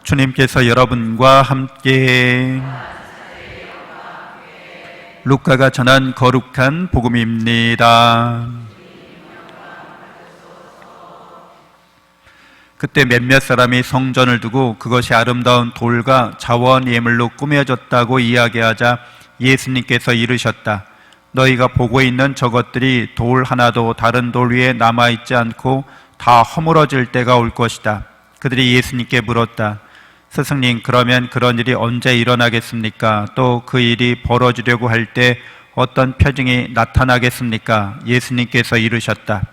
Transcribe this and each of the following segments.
주님께서 여러분과 함께 루카가 전한 거룩한 복음입니다. 그때 몇몇 사람이 성전을 두고 그것이 아름다운 돌과 자원 예물로 꾸며졌다고 이야기하자 예수님께서 이르셨다. 너희가 보고 있는 저것들이 돌 하나도 다른 돌 위에 남아있지 않고 다 허물어질 때가 올 것이다. 그들이 예수님께 물었다. 스승님, 그러면 그런 일이 언제 일어나겠습니까? 또 그 일이 벌어지려고 할 때 어떤 표징이 나타나겠습니까? 예수님께서 이르셨다.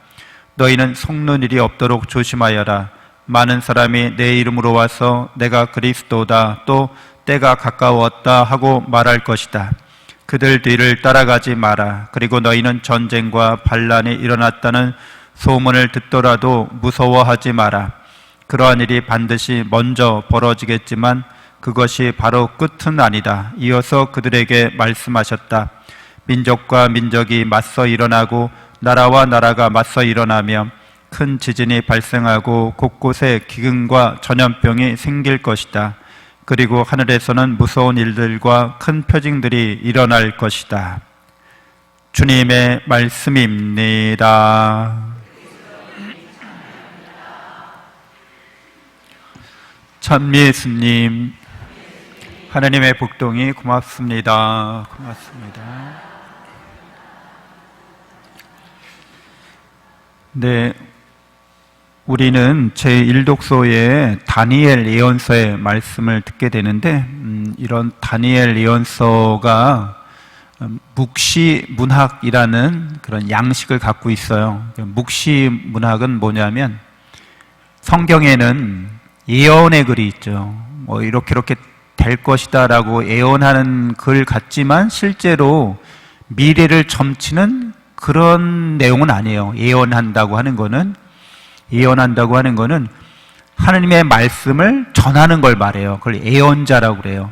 너희는 속는 일이 없도록 조심하여라. 많은 사람이 내 이름으로 와서 내가 그리스도다, 또 때가 가까웠다 하고 말할 것이다. 그들 뒤를 따라가지 마라. 그리고 너희는 전쟁과 반란이 일어났다는 소문을 듣더라도 무서워하지 마라. 그러한 일이 반드시 먼저 벌어지겠지만 그것이 바로 끝은 아니다. 이어서 그들에게 말씀하셨다. 민족과 민족이 맞서 일어나고 나라와 나라가 맞서 일어나며 큰 지진이 발생하고 곳곳에 기근과 전염병이 생길 것이다. 그리고 하늘에서는 무서운 일들과 큰 표징들이 일어날 것이다. 주님의 말씀입니다. 참 예수님, 하나님의 복동이 고맙습니다. 고맙습니다. 네, 우리는 제1독서의 다니엘 예언서의 말씀을 듣게 되는데 이런 다니엘 예언서가 묵시문학이라는 그런 양식을 갖고 있어요. 묵시문학은 뭐냐면 성경에는 예언의 글이 있죠. 이렇게 될 것이다 라고 예언하는 글 같지만 실제로 미래를 점치는 그런 내용은 아니에요. 예언한다고 하는 거는 하나님의 말씀을 전하는 걸 말해요. 그걸 예언자라고 그래요.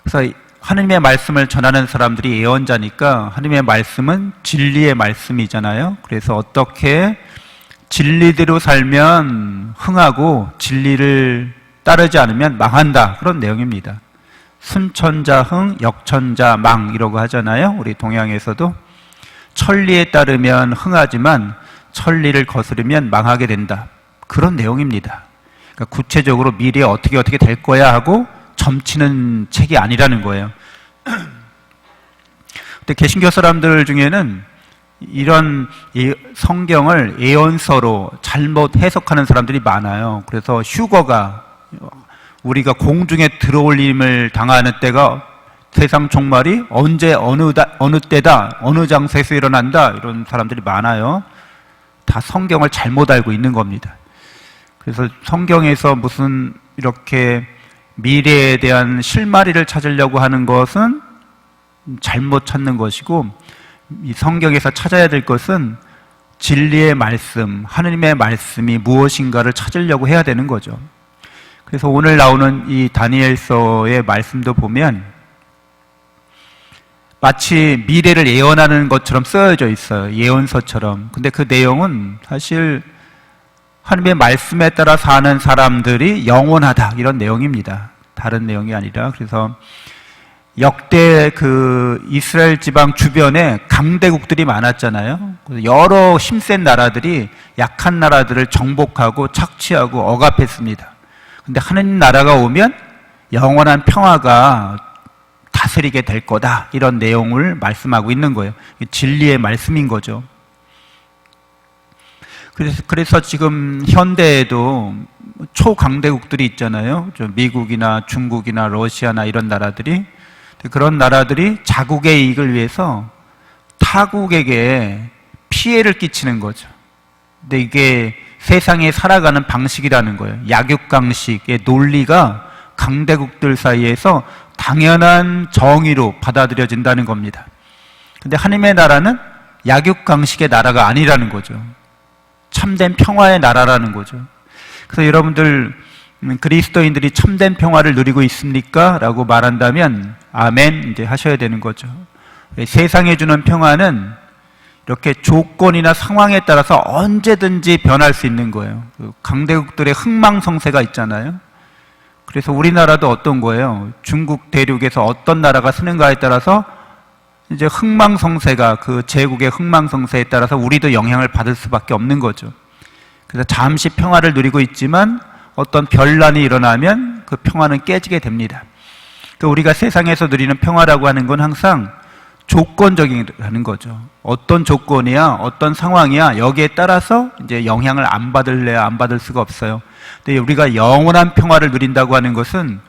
그래서 하나님의 말씀을 전하는 사람들이 예언자니까 하나님의 말씀은 진리의 말씀이잖아요. 그래서 어떻게 진리대로 살면 흥하고 진리를 따르지 않으면 망한다, 그런 내용입니다. 순천자 흥, 역천자 망 이라고 하잖아요. 우리 동양에서도 천리에 따르면 흥하지만 천리를 거스르면 망하게 된다, 그런 내용입니다. 그러니까 구체적으로 미래에 어떻게 될 거야 하고 점치는 책이 아니라는 거예요. 근데 개신교 사람들 중에는 이런 성경을 예언서로 잘못 해석하는 사람들이 많아요. 그래서 휴거가, 우리가 공중에 들어올림을 당하는 때가 세상 종말이 언제 어느 때다, 어느 장소에서 일어난다, 이런 사람들이 많아요. 다 성경을 잘못 알고 있는 겁니다. 그래서 성경에서 무슨 이렇게 미래에 대한 실마리를 찾으려고 하는 것은 잘못 찾는 것이고, 이 성경에서 찾아야 될 것은 진리의 말씀, 하느님의 말씀이 무엇인가를 찾으려고 해야 되는 거죠. 그래서 오늘 나오는 이 다니엘서의 말씀도 보면 마치 미래를 예언하는 것처럼 쓰여져 있어요. 예언서처럼. 근데 그 내용은 사실 하나님의 말씀에 따라 사는 사람들이 영원하다, 이런 내용입니다. 다른 내용이 아니라. 그래서 역대 그 이스라엘 지방 주변에 강대국들이 많았잖아요. 여러 힘센 나라들이 약한 나라들을 정복하고 착취하고 억압했습니다. 근데 하나님 나라가 오면 영원한 평화가 다스리게 될 거다, 이런 내용을 말씀하고 있는 거예요. 진리의 말씀인 거죠. 그래서 지금 현대에도 초강대국들이 있잖아요. 미국이나 중국이나 러시아나 이런 나라들이, 그런 나라들이 자국의 이익을 위해서 타국에게 피해를 끼치는 거죠. 근데 이게 세상에 살아가는 방식이라는 거예요. 약육강식의 논리가 강대국들 사이에서 당연한 정의로 받아들여진다는 겁니다. 근데 하나님의 나라는 약육강식의 나라가 아니라는 거죠. 참된 평화의 나라라는 거죠. 그래서 여러분들, 그리스도인들이 참된 평화를 누리고 있습니까? 라고 말한다면 아멘 이제 하셔야 되는 거죠. 세상에 주는 평화는 이렇게 조건이나 상황에 따라서 언제든지 변할 수 있는 거예요. 강대국들의 흥망성쇠가 있잖아요. 그래서 우리나라도 어떤 거예요? 중국 대륙에서 어떤 나라가 쓰는가에 따라서 이제 흥망성쇠가 그 제국의 흥망성쇠에 따라서 우리도 영향을 받을 수밖에 없는 거죠. 그래서 잠시 평화를 누리고 있지만 어떤 변란이 일어나면 그 평화는 깨지게 됩니다. 그러니까 우리가 세상에서 누리는 평화라고 하는 건 항상 조건적이라는 거죠. 어떤 조건이야, 어떤 상황이야, 여기에 따라서 이제 영향을 안 받을래야 안 받을 수가 없어요. 근데 우리가 영원한 평화를 누린다고 하는 것은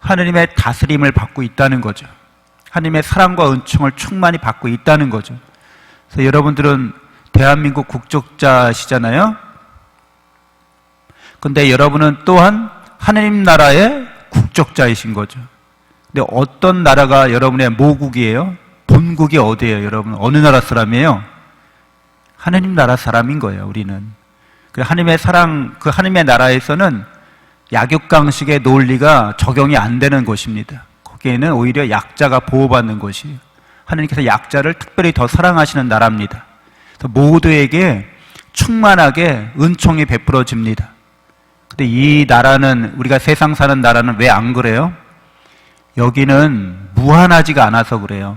하느님의 다스림을 받고 있다는 거죠. 하느님의 사랑과 은총을 충만히 받고 있다는 거죠. 그래서 여러분들은 대한민국 국적자시잖아요. 근데 여러분은 또한 하느님 나라의 국적자이신 거죠. 근데 어떤 나라가 여러분의 모국이에요? 본국이 어디예요? 여러분 어느 나라 사람이에요? 하느님 나라 사람인 거예요. 우리는 그 하느님의 사랑, 그 하느님의 나라에서는 약육강식의 논리가 적용이 안 되는 곳입니다. 거기에는 오히려 약자가 보호받는 곳이에요. 하느님께서 약자를 특별히 더 사랑하시는 나라입니다. 그래서 모두에게 충만하게 은총이 베풀어집니다. 근데 이 나라는, 우리가 세상 사는 나라는 왜 안 그래요? 여기는 무한하지가 않아서 그래요.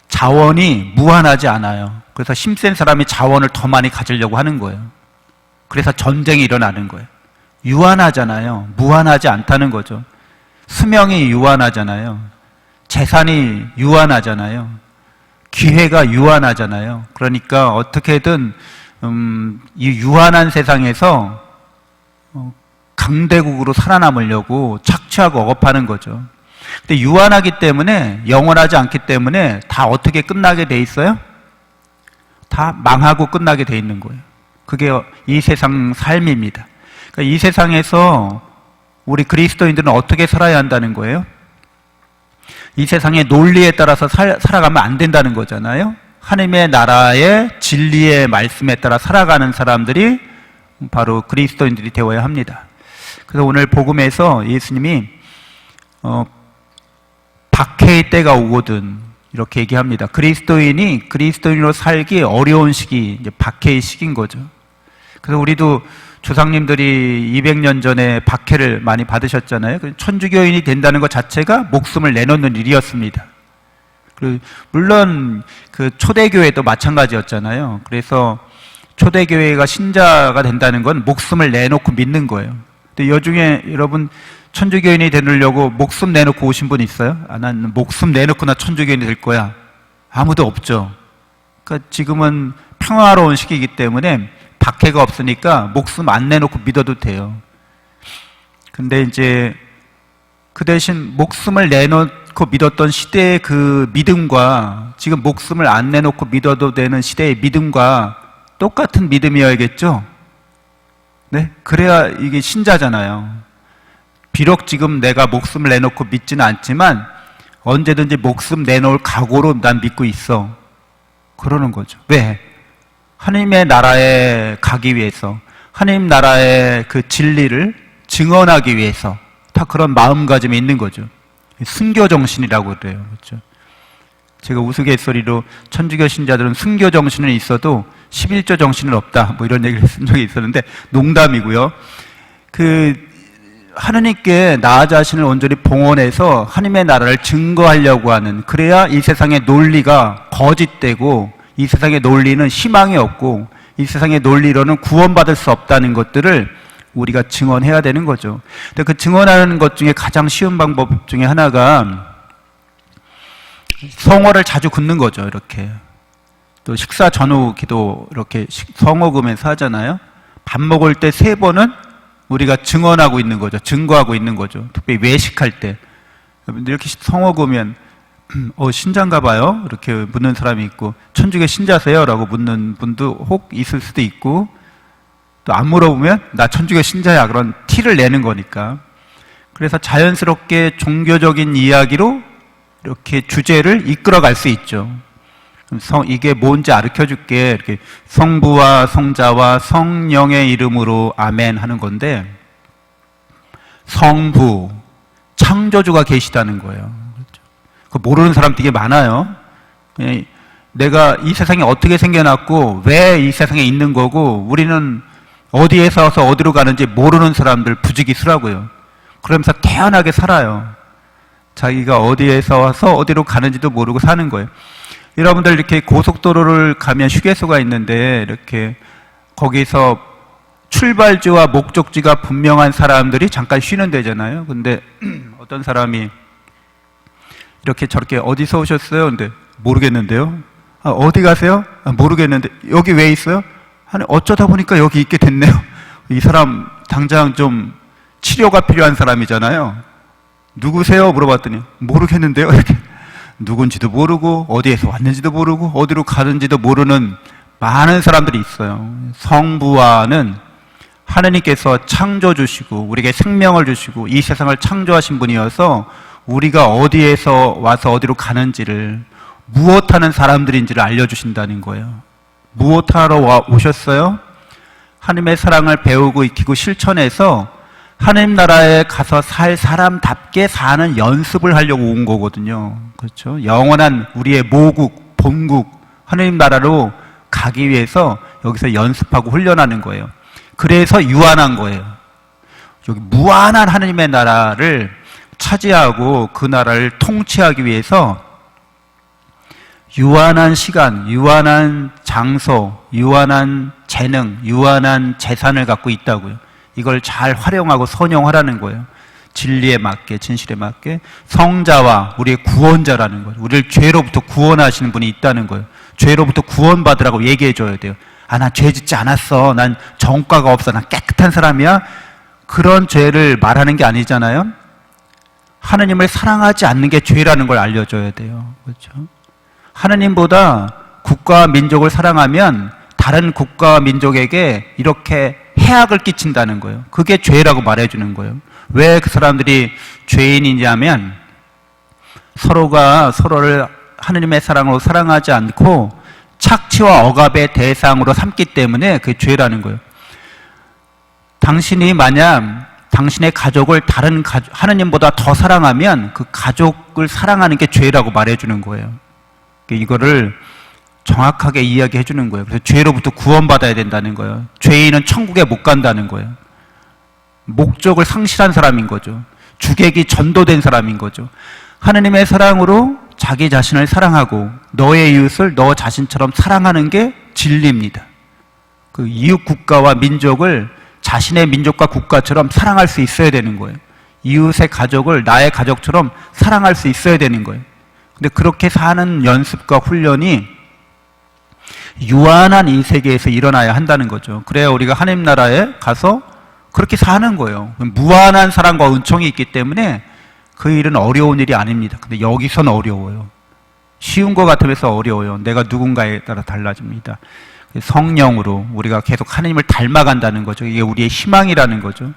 자원이 무한하지 않아요. 그래서 힘센 사람이 자원을 더 많이 가지려고 하는 거예요. 그래서 전쟁이 일어나는 거예요. 유한하잖아요. 무한하지 않다는 거죠. 수명이 유한하잖아요. 재산이 유한하잖아요. 기회가 유한하잖아요. 그러니까 어떻게든 이 유한한 세상에서 강대국으로 살아남으려고 착취하고 억압하는 거죠. 근데 유한하기 때문에, 영원하지 않기 때문에 다 어떻게 끝나게 돼 있어요? 다 망하고 끝나게 돼 있는 거예요. 그게 이 세상 삶입니다. 그러니까 이 세상에서 우리 그리스도인들은 어떻게 살아야 한다는 거예요? 이 세상의 논리에 따라서 살아가면 안 된다는 거잖아요. 하나님의 나라의 진리의 말씀에 따라 살아가는 사람들이 바로 그리스도인들이 되어야 합니다. 그래서 오늘 복음에서 예수님이 박해의 때가 오거든 이렇게 얘기합니다. 그리스도인이 그리스도인으로 살기 어려운 시기, 이제 박해의 시기인 거죠. 그래서 우리도 조상님들이 200년 전에 박해를 많이 받으셨잖아요. 천주교인이 된다는 것 자체가 목숨을 내놓는 일이었습니다. 물론 그 초대교회도 마찬가지였잖아요. 그래서 초대교회가 신자가 된다는 건 목숨을 내놓고 믿는 거예요. 근데 여중에 여러분 천주교인이 되려고 목숨 내놓고 오신 분 있어요? 아, 난 목숨 내놓고 나 천주교인이 될 거야. 아무도 없죠. 그러니까 지금은 평화로운 시기이기 때문에 박해가 없으니까 목숨 안 내놓고 믿어도 돼요. 근데 이제 그 대신 목숨을 내놓고 믿었던 시대의 그 믿음과 지금 목숨을 안 내놓고 믿어도 되는 시대의 믿음과 똑같은 믿음이어야겠죠? 네? 그래야 이게 신자잖아요. 비록 지금 내가 목숨을 내놓고 믿지는 않지만 언제든지 목숨 내놓을 각오로 난 믿고 있어. 그러는 거죠. 왜? 하나님의 나라에 가기 위해서, 하나님 나라의 그 진리를 증언하기 위해서 다 그런 마음가짐이 있는 거죠. 순교 정신이라고 그래요. 그렇죠? 제가 우스갯소리로 천주교 신자들은 순교 정신은 있어도 11조 정신은 없다. 뭐 이런 얘기를 쓴 적이 있었는데 농담이고요. 하느님께 나 자신을 온전히 봉헌해서 하나님의 나라를 증거하려고 하는, 그래야 이 세상의 논리가 거짓되고 이 세상의 논리는 희망이 없고 이 세상의 논리로는 구원받을 수 없다는 것들을 우리가 증언해야 되는 거죠. 근데 그 증언하는 것 중에 가장 쉬운 방법 중에 하나가 성호를 자주 긋는 거죠. 이렇게 또 식사 전후 기도 이렇게 성호금에서 하잖아요. 밥 먹을 때 3번은 우리가 증언하고 있는 거죠. 증거하고 있는 거죠. 특별히 외식할 때 이렇게 성호금면 신자인가 봐요. 이렇게 묻는 사람이 있고, 천주교 신자세요? 라고 묻는 분도 혹 있을 수도 있고, 또 안 물어보면 나 천주교 신자야, 그런 티를 내는 거니까. 그래서 자연스럽게 종교적인 이야기로 이렇게 주제를 이끌어갈 수 있죠. 이게 뭔지 가르쳐 줄게. 이렇게 성부와 성자와 성령의 이름으로 아멘 하는 건데, 성부, 창조주가 계시다는 거예요. 그렇죠? 모르는 사람 되게 많아요. 내가 이 세상에 어떻게 생겨났고 왜 이 세상에 있는 거고 우리는 어디에서 와서 어디로 가는지 모르는 사람들 부지기수라고요. 그러면서 태연하게 살아요. 자기가 어디에서 와서 어디로 가는지도 모르고 사는 거예요. 여러분들 이렇게 고속도로를 가면 휴게소가 있는데 이렇게 거기서 출발지와 목적지가 분명한 사람들이 잠깐 쉬는 데잖아요. 근데 어떤 사람이 이렇게 저렇게 어디서 오셨어요? 근데 모르겠는데요. 아, 어디 가세요? 아, 모르겠는데 여기 왜 있어요? 아니 어쩌다 보니까 여기 있게 됐네요. 이 사람 당장 좀 치료가 필요한 사람이잖아요. 누구세요? 물어봤더니 모르겠는데요. 이렇게 누군지도 모르고 어디에서 왔는지도 모르고 어디로 가는지도 모르는 많은 사람들이 있어요. 성부와는 하느님께서 창조 주시고 우리에게 생명을 주시고 이 세상을 창조하신 분이어서 우리가 어디에서 와서 어디로 가는지를 무엇하는 사람들인지를 알려주신다는 거예요. 무엇하러 오셨어요? 하나님의 사랑을 배우고 익히고 실천해서 하나님 나라에 가서 살 사람답게 사는 연습을 하려고 온 거거든요. 그렇죠? 영원한 우리의 모국, 본국, 하나님 나라로 가기 위해서 여기서 연습하고 훈련하는 거예요. 그래서 유한한 거예요. 여기 무한한 하나님의 나라를 차지하고 그 나라를 통치하기 위해서 유한한 시간, 유한한 장소, 유한한 재능, 유한한 재산을 갖고 있다고요. 이걸 잘 활용하고 선용하라는 거예요. 진리에 맞게, 진실에 맞게 성자와 우리의 구원자라는 거예요. 우리를 죄로부터 구원하시는 분이 있다는 거예요. 죄로부터 구원받으라고 얘기해 줘야 돼요. 아, 난 죄 짓지 않았어. 난 전과가 없어. 난 깨끗한 사람이야. 그런 죄를 말하는 게 아니잖아요. 하느님을 사랑하지 않는 게 죄라는 걸 알려줘야 돼요. 그렇죠? 하느님보다 국가와 민족을 사랑하면 다른 국가와 민족에게 이렇게 해악을 끼친다는 거예요. 그게 죄라고 말해주는 거예요. 왜 그 사람들이 죄인이냐면 서로가 서로를 하느님의 사랑으로 사랑하지 않고 착취와 억압의 대상으로 삼기 때문에 그게 죄라는 거예요. 당신이 만약 당신의 가족을 다른 하느님보다 더 사랑하면 그 가족을 사랑하는 게 죄라고 말해주는 거예요. 이거를 정확하게 이야기해 주는 거예요. 그래서 죄로부터 구원받아야 된다는 거예요. 죄인은 천국에 못 간다는 거예요. 목적을 상실한 사람인 거죠. 주객이 전도된 사람인 거죠. 하느님의 사랑으로 자기 자신을 사랑하고 너의 이웃을 너 자신처럼 사랑하는 게 진리입니다. 그 이웃 국가와 민족을 자신의 민족과 국가처럼 사랑할 수 있어야 되는 거예요. 이웃의 가족을 나의 가족처럼 사랑할 수 있어야 되는 거예요. 근데 그렇게 사는 연습과 훈련이 유한한 이 세계에서 일어나야 한다는 거죠. 그래야 우리가 하나님 나라에 가서 그렇게 사는 거예요. 무한한 사랑과 은총이 있기 때문에 그 일은 어려운 일이 아닙니다. 근데 여기서는 어려워요. 쉬운 것 같으면서 어려워요. 내가 누군가에 따라 달라집니다. 성령으로 우리가 계속 하나님을 닮아간다는 거죠. 이게 우리의 희망이라는 거죠.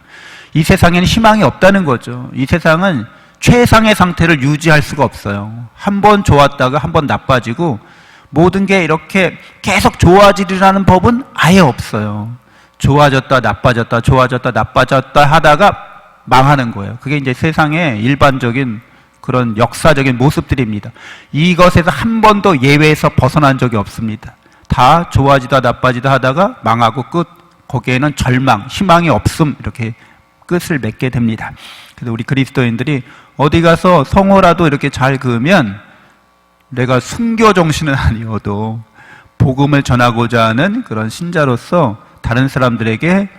이 세상에는 희망이 없다는 거죠. 이 세상은 최상의 상태를 유지할 수가 없어요. 한 번 좋았다가 한 번 나빠지고 모든 게 이렇게 계속 좋아지리라는 법은 아예 없어요. 좋아졌다 나빠졌다 좋아졌다 나빠졌다 하다가 망하는 거예요. 그게 이제 세상의 일반적인 그런 역사적인 모습들입니다. 이것에서 한 번도 예외에서 벗어난 적이 없습니다. 다 좋아지다 나빠지다 하다가 망하고 끝. 거기에는 절망, 희망이 없음 이렇게 끝을 맺게 됩니다. 그래서 우리 그리스도인들이 어디 가서 성호라도 이렇게 잘 그으면 내가 순교 정신은 아니어도 복음을 전하고자 하는 그런 신자로서 다른 사람들에게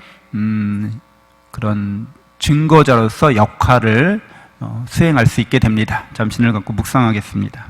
그런 증거자로서 역할을 수행할 수 있게 됩니다. 잠시 눈을 감고 묵상하겠습니다.